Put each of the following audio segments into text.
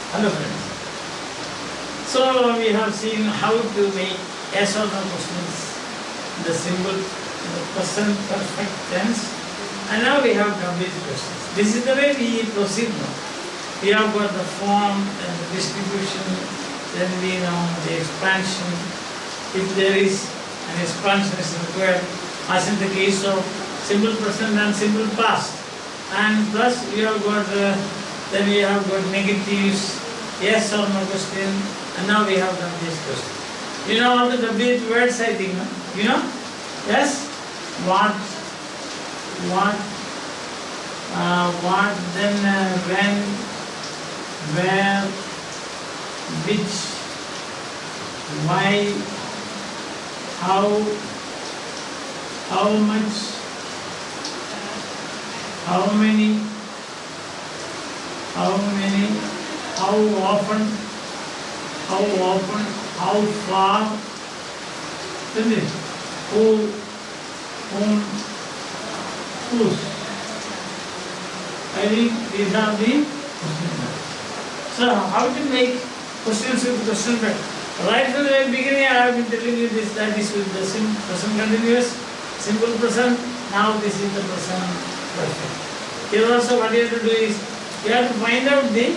Hello friends. So we have seen how to make yes or no questions in the simple present perfect tense, and now we have complete questions. This is the way we proceed now. We have got the form and the distribution, then we know the expansion. If there is an expansion is required, as in the case of simple present and simple past. And plus we have got then we have got negatives, yes or no question, and now we have done this question. You know all the WH words, I think, no? You know? Yes? What, then when, where, which, why, how much, how many, how often, how far, isn't it? Who, whom, whose. I think these are the questions. So how to make questions with question pattern? Right from the very beginning I have been telling you this, that is with the present continuous, simple present. Now this is the present perfect. Here also what you have to do is, you have to find out the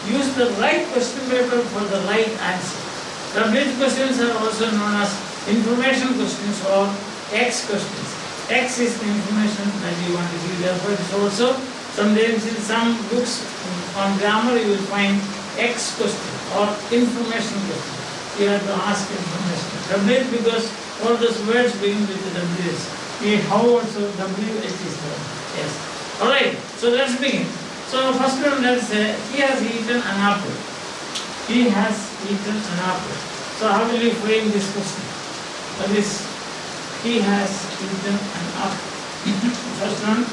use the right question paper for the right answer. WH questions are also known as information questions or X questions. X is the information that you want to give. Therefore, it is also sometimes in some books on grammar you will find X question or information question. You have to ask information. WH because all those words begin with the WH. How also WH is there. Yes. Alright, so let's begin. So first one, let's say he has eaten an apple. He has eaten an apple. So how will you frame this question? That is, he has eaten an apple. First one,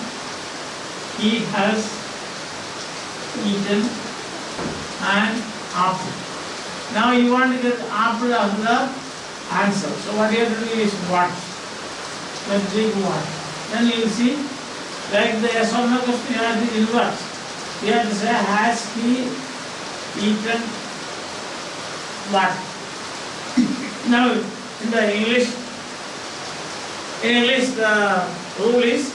he has eaten an apple. Now you want to get apple as the answer. So what you have to do is what? Let's take what. Then you will see, like the yes or no question, you have to invert. You have to say, has he eaten what? Now, in the English the rule is,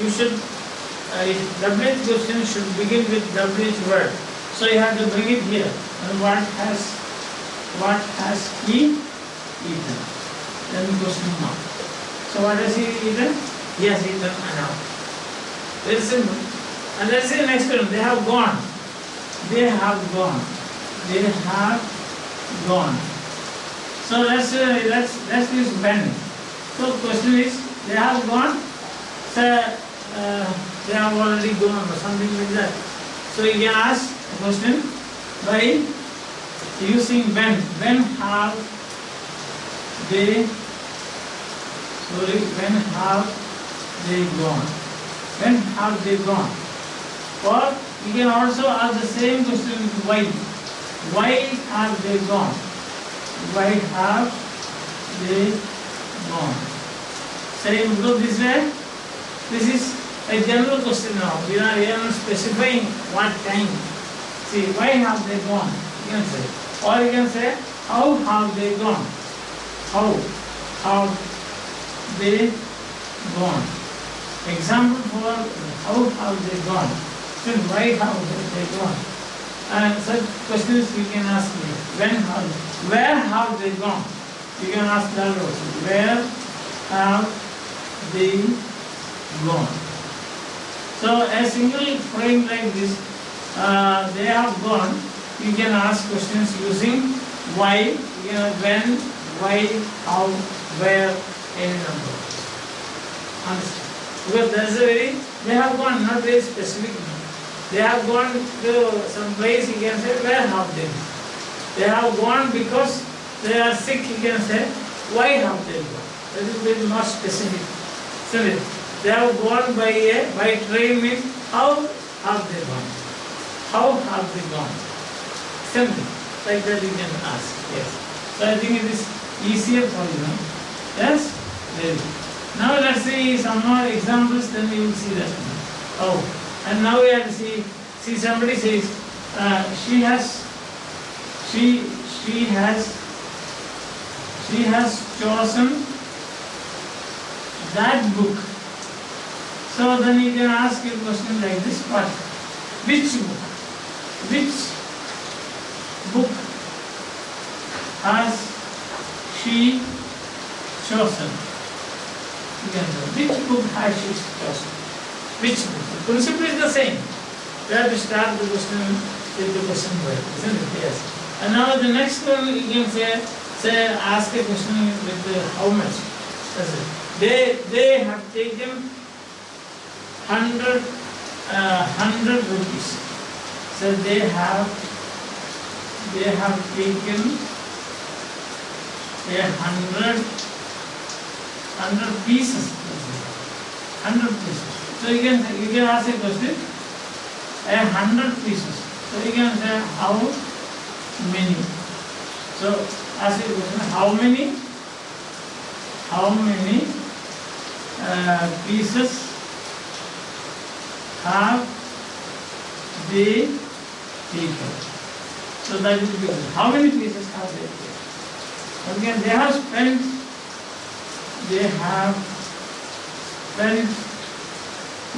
you should, WH question should begin with WH word. So you have to bring it here. And what has he eaten? Then question mark. So what has he eaten? He has eaten an apple. Very simple. And let's say next one, they have gone. They have gone. They have gone. So let's use when. So question is, they have gone. So they have already gone or something like that. So you can ask a question by using when. When have they? When have they gone? When have they gone? Or you can also ask the same question with why. Why have they gone? Why have they gone? Same go this way. This is a general question now. We are not specifying what time. See, why have they gone? You can say. Or you can say, how have they gone? How have they gone? Example for how have they gone? Then why have they gone? And such questions you can ask me. Where have they gone? You can ask that also. Where have they gone? So a single frame like this, they have gone. You can ask questions using why, when, why, how, where, any number. Understand? Because that's they have gone, not very specific. They have gone to some place, you can say, where have they gone? They have gone because they are sick, you can say, why have they gone? That is a bit more specific. So they have gone by train means, how have they gone? How have they gone? Simple. Like that you can ask. Yes. So I think it is easier for you. No? Yes? Very good. Now let's see some more examples, then we will see that. Oh, and now we have to see somebody says, she has chosen that book. So then you can ask a question like this: what? Which book? Which book has she chosen? You can say, which book has she chosen? Which book? The principle is the same. We have to start the question with the question word, isn't it? Yes. And now the next one you can say ask a question with the how much. That's it. They have taken 100 rupees. So they have taken 100 pieces. 100 pieces. So you can ask a question. 100 pieces. So you can say how many. So ask a question. How many pieces have they taken? So that will be good. How many pieces have they taken? Again, they have spent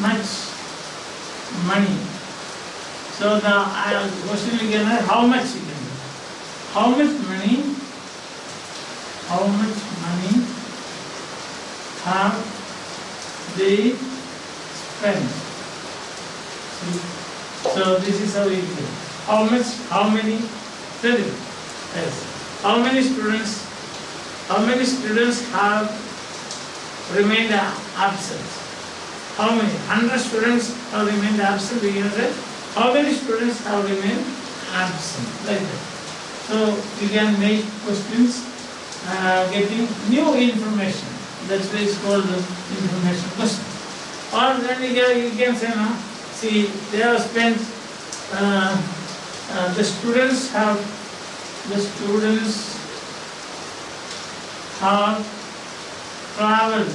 much money. So the question again is how much you can do. How much money have they spent? So this is how we do. How many? Tell you. Yes. How many students have remained absent? How many? 100 students have remained absent. We can say how many students have remained absent? Like that. So you can make questions getting new information. That's why it's called the information question. Or then you can say, no, see, they have spent, the students have traveled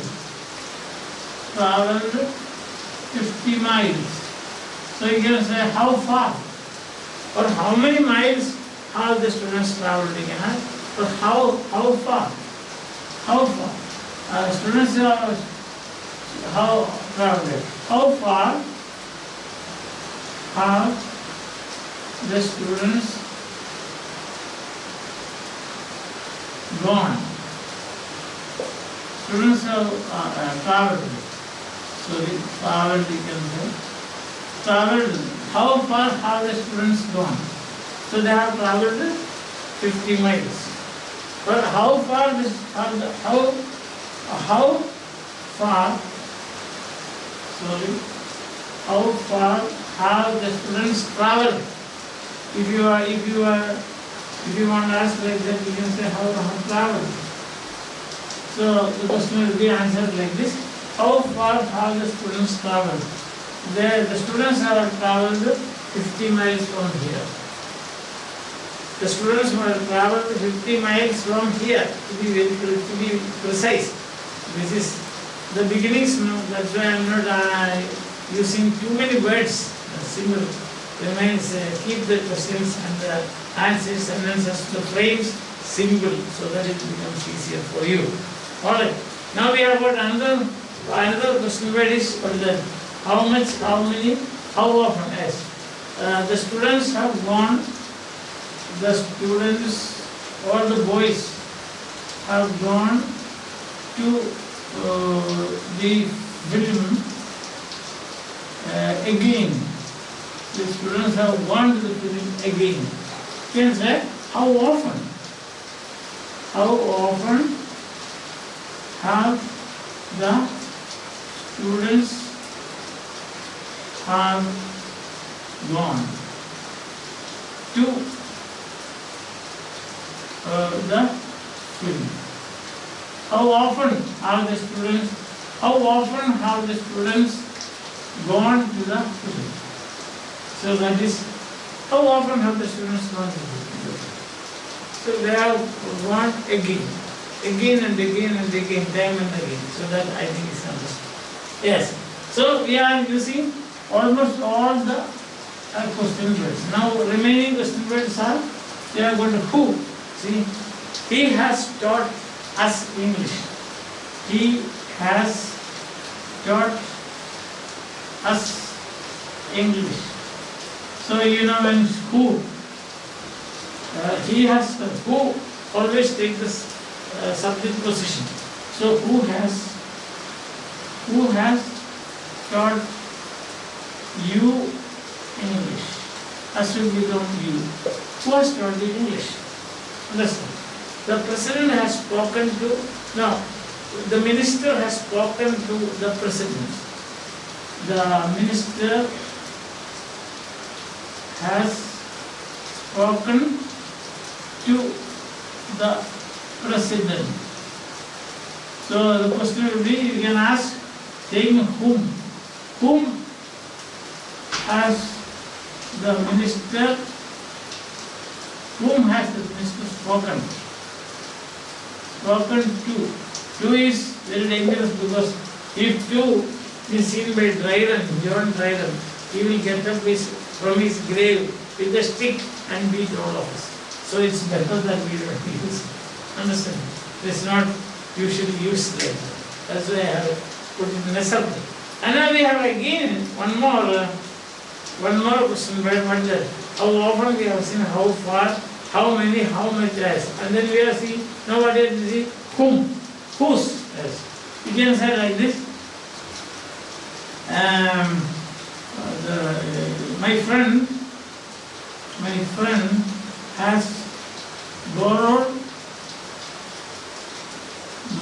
50 miles. So you can say how far or how many miles have the students traveled again, or how far. Students have how traveled. How far have the students gone? Students have traveled. Sorry, traveled you can say. Traveled. How far have the students gone? So they have traveled 50 miles. But how far have the students traveled? If you want to ask like that, you can say how traveled. So the question will be answered like this: how far have the students traveled? The students have traveled 50 miles from here. The students have traveled 50 miles from here, to be precise. This is the beginnings, no? That's why I am not using too many words. Simple remains, keep the questions and the answers, sentences, the frames simple, so that it becomes easier for you. Alright, now we have got another question word is what is that? How much, how many, how often? Yes. The students have gone, the students or the boys have gone to the film again. The students have gone to the film again. You can say how often? How often have the students have gone to the film? How often have the students gone to the film? So that is, how often have the students gone to the film? So they have gone again and again, time and again. So that I think is understood. Yes. So we are using almost all the are question words. Now remaining question words are, they are going to who. See, he has taught us English. He has taught us English. So you know when who, he has, who always take this subject position. So who has taught you English? Has to become you. Who has taught you English? Understand? The president has spoken to, no, the minister has spoken to the president. The minister has spoken to the president. So the question will be, you can ask, saying whom. Whom has the minister spoken? Spoken to. To is very dangerous because if to is seen by Dryden, John Dryden, he will get up from his grave with a stick and beat all of us. So it's better that we don't use. Understand? It's not usually used like that. That's why I have put it in a subject. And now we have again one more question. How often we have seen how far, how many, how much as. And then we are seeing, now what is it? Whom, whose as. You can say like this. My friend has borrowed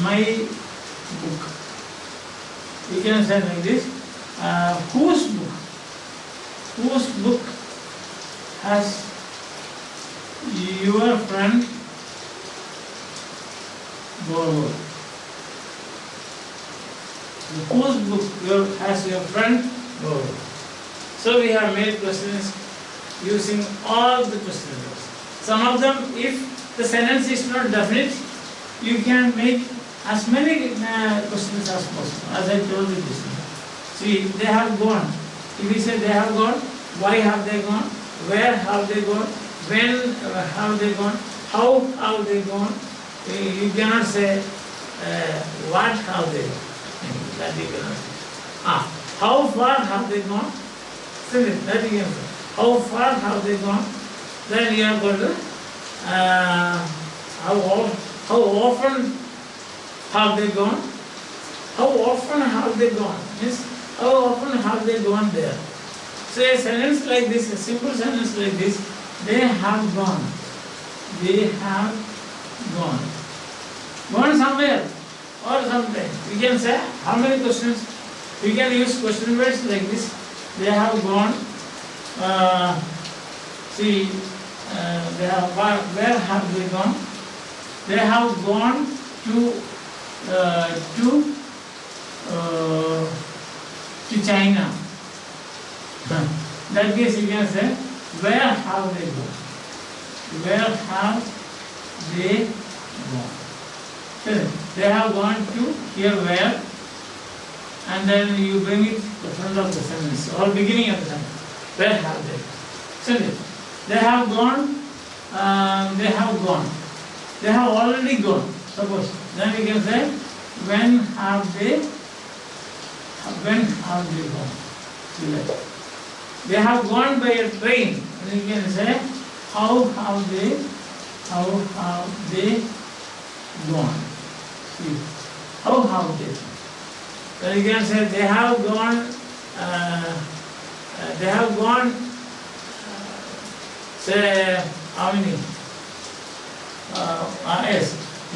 my book. You can say like this. Whose book? Whose book has your friend borrowed? Whose book has your friend borrowed? So we have made questions using all the question words. Some of them, if the sentence is not definite, you can make as many questions as possible, as I told you this. See, they have gone. If we say they have gone, why have they gone? Where have they gone? When have they gone? How have they gone? You cannot say what have they gone. That you cannot say. How far have they gone? That you can say. How far have they gone? Then you are going to how often have they gone? How often have they gone? Means how often have they gone there? So a sentence like this, a simple sentence like this, they have gone. They have gone. Gone somewhere or something. We can say how many questions? We can use question words like this. They have gone. They have, where have they gone? They have gone to China. That case you can say, where have they gone? Where have they gone? They have gone to here where, and then you bring it to the front of the sentence or beginning of the sentence. Where have they? They have gone. They have gone. They have already gone. Suppose then we can say, when have they? When have they gone? They have gone by a train. And you can say, how have they gone? See, how have they? Then you can say they have gone. They have gone. Say how many? S.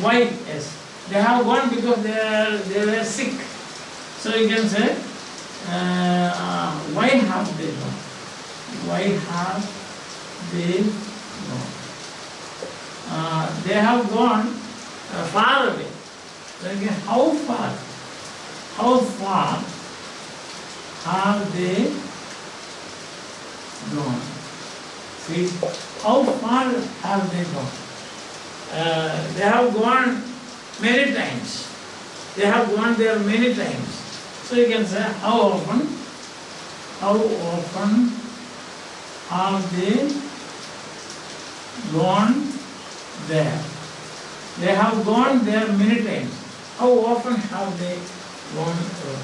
Why S? They have gone because they were sick. So you can say, why have they gone? Why have they gone? They have gone far away. Then again, how far? How far have they gone? See, how far have they gone? They have gone many times. They have gone there many times. So you can say, how often have they gone there? They have gone there many times. How often have they gone there?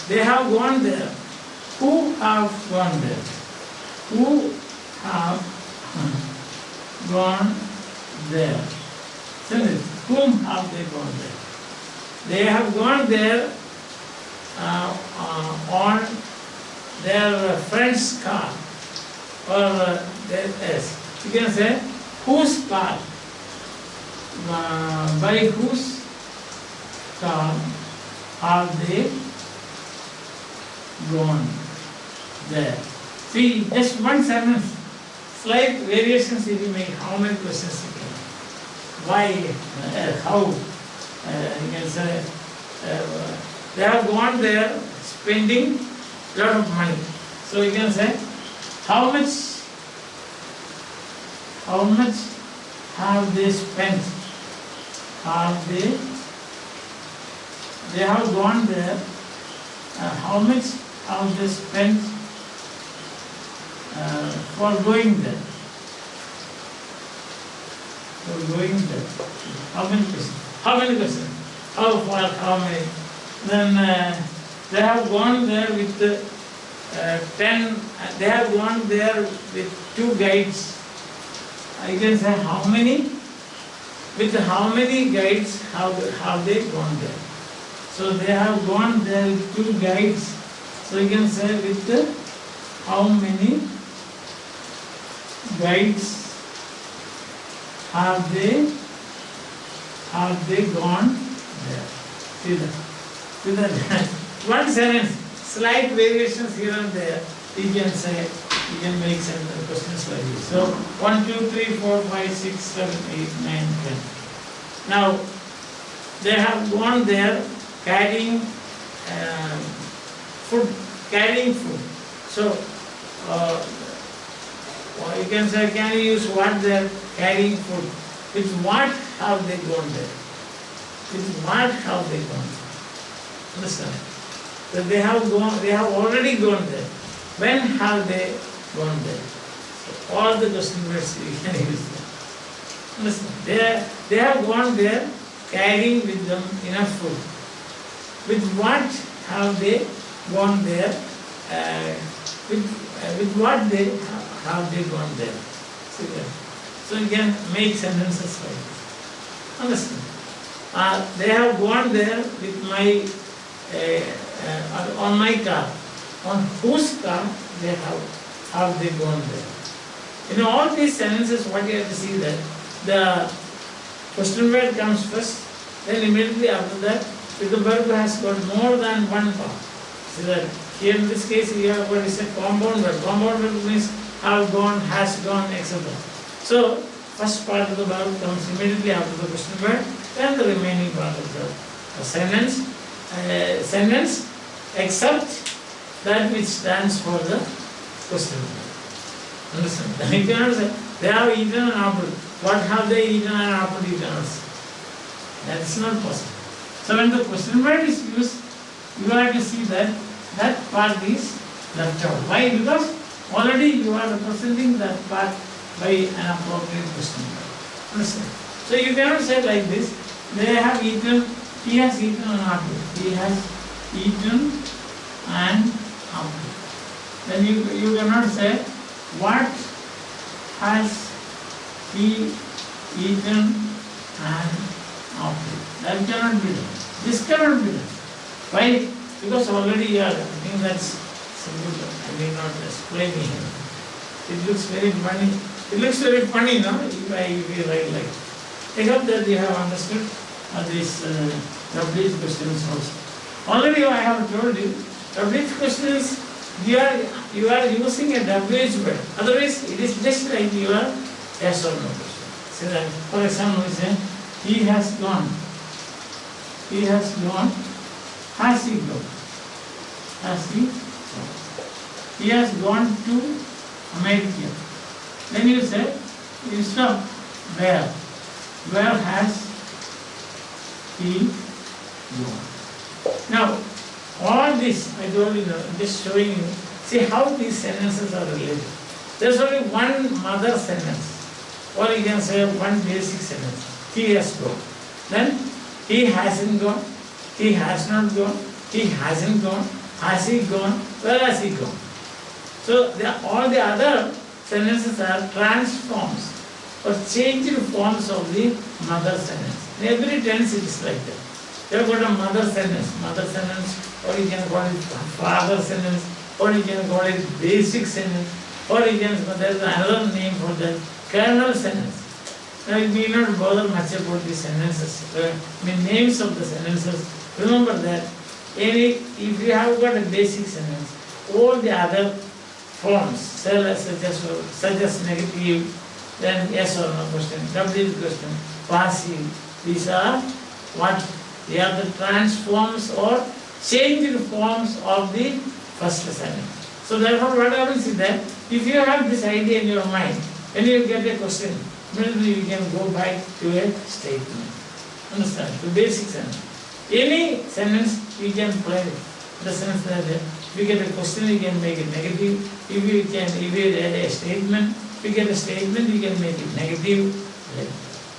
They have gone there. Who have gone there? Who have gone there? Whom have they gone there? They have gone there on their friend's car, or you can say whose car, by whose car have they gone there? See, just one sentence, slight variations you will make. How many questions you can? Why? How? You can say they have gone there spending a lot of money. So you can say how much have they spent? They have gone there. How much have they spent for going there? For going there. How many questions? How many questions? How far? How many? Then they have gone there with 10. They have gone there with 2 guides. I can say how many? With how many guides have they gone there? So they have gone there with 2 guides. So you can say with how many guides have they gone there? See that? One sentence, slight variations here and there. You can say, you can make some questions like this. So 1, 2, 3, 4, 5, 6, 7, 8, 9, 10. Now they have gone there carrying food. So you can say, can you use what they are carrying food? With what have they gone there? With what have they gone there? Understand? So they have already gone there. When have they gone there? So all the question words you can use them. Understand? They have gone there carrying with them enough food. With what have they gone there? With what have they gone there? See that? So you can make sentences like this. Understand? They have gone there with my on my car. On whose car have they gone there? In all these sentences, what you have to see that the question word comes first, then immediately after that, if the verb has got more than one part. See that here in this case we have what is a compound verb. Compound verb means have gone, has gone, etc. So first part of the verb comes immediately after the question word, then the remaining part of the sentence except that which stands for the question word. Understand? You cannot say they have eaten an apple. What have they eaten an apple? You cannot say. That is not possible. So when the question word is used, you have to see that that part is left out. Why? Because already you are representing that part by an appropriate question word. Understand? So you cannot say like this, they have eaten, he has eaten an apple. He has eaten an apple. Then you cannot say, what has he eaten an apple? That cannot be done. This cannot be done. Why? Because already you are, I think that's simple. I may not explain here. It looks very funny. It looks very funny, no? If you write like. I hope that you have understood these WH questions also. Already I have told you, WH questions, you are using a WH word. Otherwise, it is just like your yes or no question. So that, for example, we say, he has gone. He has gone. Has he gone? Has he gone? He has gone to America. Then you say, you stop. Where? Where has he gone? Now, all this, I told you, I'm just showing you See how these sentences are related. There's only one mother sentence, or you can say one basic sentence. He has gone. Then he hasn't gone, he has not gone, he hasn't gone, has he gone, where has he gone? So all the other sentences are transforms or changed forms of the mother sentence. In every tense it is like that. You have got a mother sentence, or you can call it father sentence, or you can call it basic sentence, or you can, there is another name for that, kernel sentence. Now we need not bother much about the sentences, names of the sentences. Remember that if you have got a basic sentence, all the other forms, such as negative, then yes or no question, W question, passive, these are what? They are the transforms or changed forms of the first sentence. So therefore what happens is that if you have this idea in your mind, when you get a question, immediately you can go back to a statement. Understand? The basic sentence. Any sentence you can play it. In the sense that if you get a question, you can make it negative. If you get a statement, you can make it negative.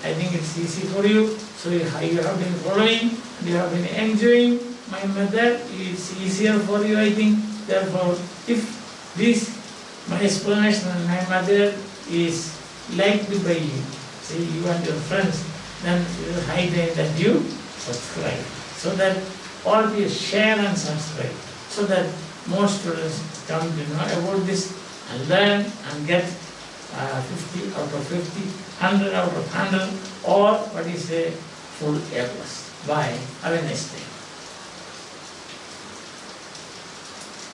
I think it's easy for you. So you have been following, you have been enjoying my method. It's easier for you, I think. Therefore, if my explanation and my method is liked by you, say you and your friends, then it is high time that you subscribe. So that all of you share and subscribe. So that more students come to know about this and learn and get 50 out of 50, 100 out of 100, or what is a full A+. Bye. Have a nice day.